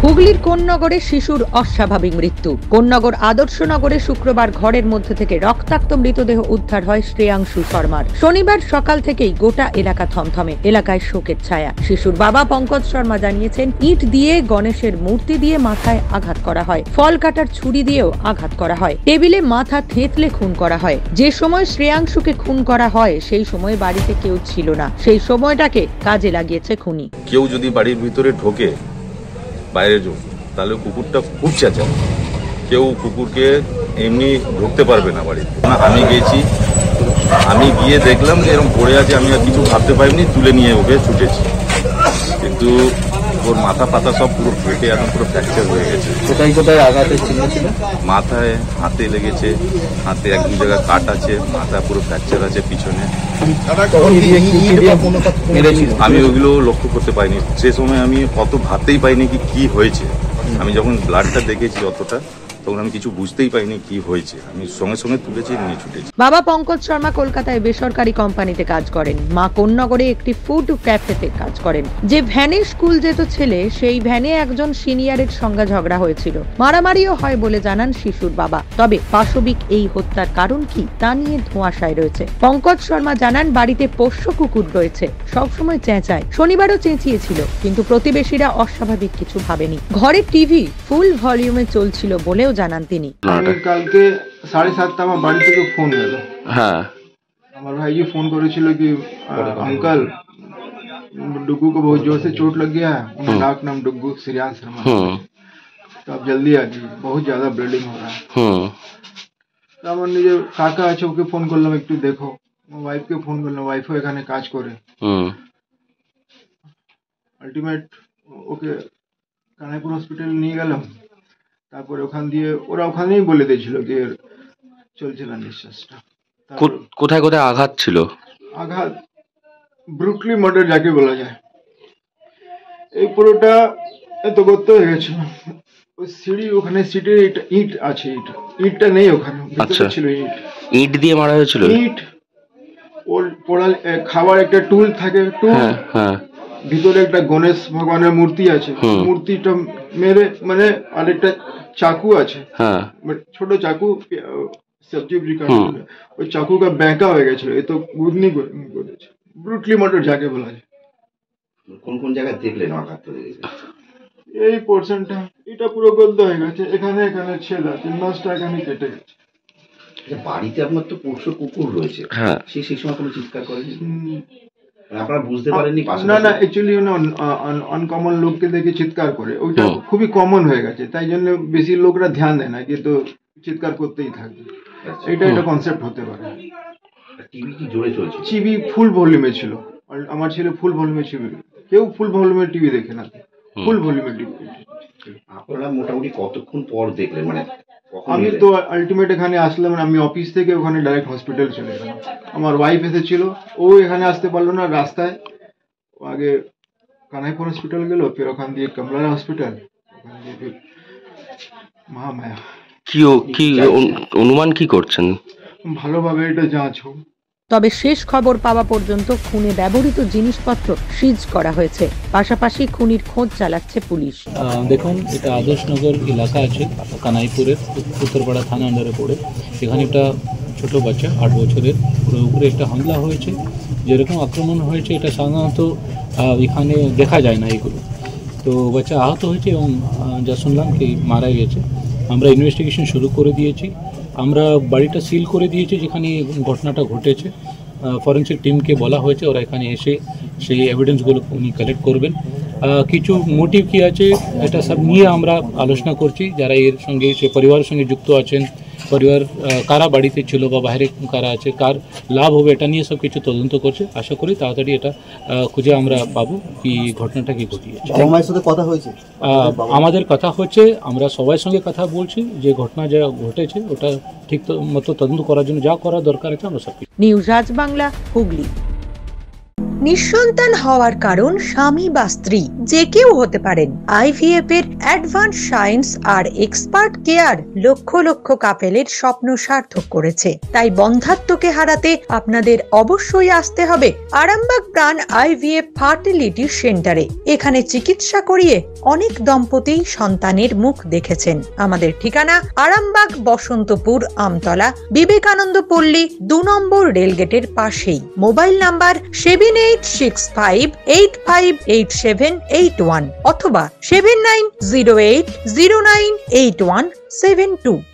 হুগলির কোন্নগরে শিশুর অস্বাভাবিক মৃত্যু। কোন্নগর আদর্শনগরে শুক্রবার ঘরের মধ্যে থেকে রক্তাক্ত মৃতদেহ উদ্ধার হয় শ্রেয়াংশু শর্মার। শনিবার সকাল থেকেই গোটা এলাকা থমথমে, এলাকায় শোকের ছায়া। শিশুর বাবা পঙ্কজ শর্মা জানিয়েছেন, ইট দিয়ে, গণেশের মূর্তি দিয়ে মাথায় আঘাত করা হয়, ফল কাটার ছুরি দিয়েও আঘাত করা হয়, টেবিলে মাথা থেঁতলে খুন করা হয়। যে সময় শ্রেয়াংশুকে খুন করা হয় সেই সময় বাড়িতে কেউ ছিল না, সেই সময়টাকে কাজে লাগিয়েছে খুনি। কেউ যদি বাড়ির ভিতরে ঢোকে বাইরে যোগ, তাহলে কুকুরটা খুব চেঁচায়। কেউ কুকুরকে এমনি ঢুকতে পারবে না বাড়িতে। আমি গেছি, আমি গিয়ে দেখলাম যে এরকম পড়ে আছে, আমি আর কিছু ভাবতে পারিনি, তুলে নিয়ে ওকে ছুটেছি, কিন্তু ওর মাথা পাতা সব পুরো ফেটে এখন পুরো ফ্র্যাকচার হয়ে গেছে। কোথায় কোথায় আঘাতের চিহ্ন ছিল? মাথায়, হাতে লেগেছে, হাতে এক দু জায়গায় কাট আছে, মাথা পুরো ফ্র্যাকচার আছে পিছনে। আমি ওগুলো লক্ষ্য করতে পারিনি, সে সময় আমি অত ভাবতেই পাইনি কি হয়েছে। আমি যখন ব্লাডটা দেখেছি অতটা, তখন আমি কিছু বুঝতেই পাইনি কি হয়েছে। আমি সঙ্গে সঙ্গে তুলেছি, নিয়ে ছুটেছি। বাবা পঙ্কজ শর্মা কলকাতায় বেসরকারি কোম্পানিতে কাজ করেন, মা কোন্নগরে একটি ফুড ক্যাফেতে কাজ করেন। যে ভ্যানে স্কুল যেত ছেলে, সেই ভ্যানে একজন সিনিয়রের সঙ্গে ঝগড়া হয়েছিল, মারামারিও হয় বলে জানান শিশুর বাবা। তবে পাশবিক এই হত্যার কারণ কি তা নিয়ে ধোঁয়াশায় রয়েছে। পঙ্কজ শর্মা জানান, বাড়িতে পোষ্য কুকুর রয়েছে, সবসময় চেঁচায়, শনিবারও চেঁচিয়েছিল, কিন্তু প্রতিবেশীরা অস্বাভাবিক কিছু ভাবেনি। ঘরে টিভি ফুল ভলিউমে চলছিল বলেও জানান তিনি। কালকে 7:30 আমার বাড়ি থেকে ফোন এলো। হ্যাঁ, আমার ভাইজি फोन করেছিল कि अंकल डुग्गू को बहुत जोर से चोट लग गया है, उनका नाक नाम डुग्गू श्रेयांश शर्मा, तो आप जल्दी आ जाइए, बहुत ज्यादा ब्लीडिंग हो रहा है। তো আমার নিজের কাকা আছে, ওকে ফোন করলাম একটু দেখো। আমার ওয়াইফকে ফোন করলাম, ওয়াইফও এখানে কাজ করে। আলটিমেট ওকে কানাইপুর হসপিটালে নিয়ে গেলাম। তারপরে ওখান দিয়ে ওরা ওখানেই বলে দিয়েছিল যে চলছে না নিঃশ্বাসটা। কোথায় কোথায় আঘাত ছিল? আঘাত ব্রুটলি মার্ডার যাকে বলা যায়, এই পুরোটা এত গর্ত হয়ে গেছিল। ওই সিঁড়ি, ওখানে সিটের ইট আছে, ইটটা নেই ওখানে, ভিতরে ছিল ইট। ইট দিয়ে মারা হয়েছিল? ইট ওর পোড়াল খাবার একটা টুল থাকে, টুল, ভিতরে একটা গণেশ ভগবানের মূর্তি আছে, মূর্তিটা মেরে, মানে আরেকটা চাকু আছে, ছোট চাকু, সবজি কাটতে, ওই চাকুটা ব্যাঁকা হয়ে গেছিল। এ তো গুদনি করেছে, ব্রুটলি মার্ডার যাকে বলা যায়। কোন কোন জায়গায় দেখলেন আঘাত? এই পোর্শনটা, এটা পুরো গদ্দ হয়ে গেছে, এখানে এখানে ছেদ আছে, মাছটা এখানে কেটে গেছে। বাড়িতে আপনার তো পোষ্য কুকুর রয়েছে, সেই সময় কোনো চিৎকার করেনি? আপনারা বুঝতে পারেননি? না না, অ্যাকচুয়ালি আনকমন লোককে দেখে চিৎকার করে, ওইটা খুবই কমন হয়ে গেছে, তাই জন্য বেশি লোকরা ধ্যান দেয় না, কিন্তু চিৎকার করতেই থাকবে। এটা একটা কনসেপ্ট হতে পারে। টিভি কি জোরে চলছে? টিভি ফুল ভলিউমে ছিল, আমার ছেলে ফুল ভলিউমে ছিল। কেউ ফুল ভলিউমের টিভি দেখে না, ফুল ভলিউমের টিভি। আপনারা মোটামুটি কতক্ষণ পর দেখলেন? মানে আমি তো আলটিমেট এখানে আসলাম, আমি অফিস থেকে ওখানে ডাইরেক্ট হসপিটাল চলে গেলাম। আমার ওয়াইফ এসেছিল, ও এখানে আসতে পারলো না, রাস্তায় আগে কানাইপুর হসপিটাল গেল, ফের ওখান দিয়ে কমলা হসপিটাল, ওখান দিয়ে ফির মহামায়া। কি অনুমান কি করছেন? ভালোভাবে এটা যাঁচ হোক। তবে শেষ খবর পাওয়া পর্যন্ত খুনে ব্যবহৃত জিনিসপত্র সিজ করা হয়েছে, পাশাপাশি খুনির খোঁজ চালাচ্ছে পুলিশ। দেখুন, এটা আদর্শনগর এলাকা আছে, কানাইপুরের উত্তরপাড়া থানা আন্ডারে পড়ে। এখানে একটা ছোট বাচ্চা 8 বছরের, পুরো উপরে একটা হামলা হয়েছে। যেরকম আক্রমণ হয়েছে এটা সাধারণত এখানে দেখা যায় না এগুলো। তো বাচ্চা আহত হয়েছে এবং যা শুনলাম কি মারা গেছে। আমরা ইনভেস্টিগেশন শুরু করে দিয়েছি, আমরা বাড়িটা সিল করে দিয়েছি যেখানে ঘটনাটা ঘটেছে। ফরেন্সিক টিমকে বলা হয়েছে, ওরা এখানে এসে সেই এভিডেন্সগুলো উনি কালেক্ট করবেন। কিছু মোটিভ কী আছে এটা সব নিয়ে আমরা আলোচনা করছি, যারা এর সঙ্গে সে পরিবারের সঙ্গে যুক্ত আছেন, পরিবার কারা বাড়িতে ছিল বা বাইরে কারা আছে, কার লাভ হবে, এটা নিয়ে সব কিছু তদন্ত করছে। আশা করি তাড়াতাড়ি এটা খুঁজে আমরা পাবো কি ঘটনাটা কি ঘটিয়েছে। কথা হয়েছে, আমাদের কথা হচ্ছে, আমরা সবার সঙ্গে কথা বলছি, যে ঘটনা যা ঘটেছে ওটা ঠিক মতো তদন্ত করার জন্য যা করা দরকার আছে আমরা সব। নিউজ আজ বাংলা, হুগলি। নিঃসন্তান হওয়ার কারণ স্বামী বা স্ত্রী যে কেউ হতে পারেন। IVF এর অ্যাডভান্স সায়েন্স আর এক্সপার্ট কেয়ার লক্ষ লক্ষ কাপেলের স্বপ্ন সার্থক করেছে। তাই বন্ধাত্বকে হারাতে আপনাদের অবশ্যই আসতে হবে আরামবাগ প্রাণ IVF ফার্টিলিটি সেন্টারে। এখানে চিকিৎসা করিয়ে অনেক দম্পতি সন্তানের মুখ দেখেছেন। আমাদের ঠিকানা আরামবাগ বসন্তপুর আমতলা বিবেকানন্দ পল্লী 2 নম্বর রেলগেটের পাশেই। মোবাইল নাম্বার 7865858781 অথবা 7908098172।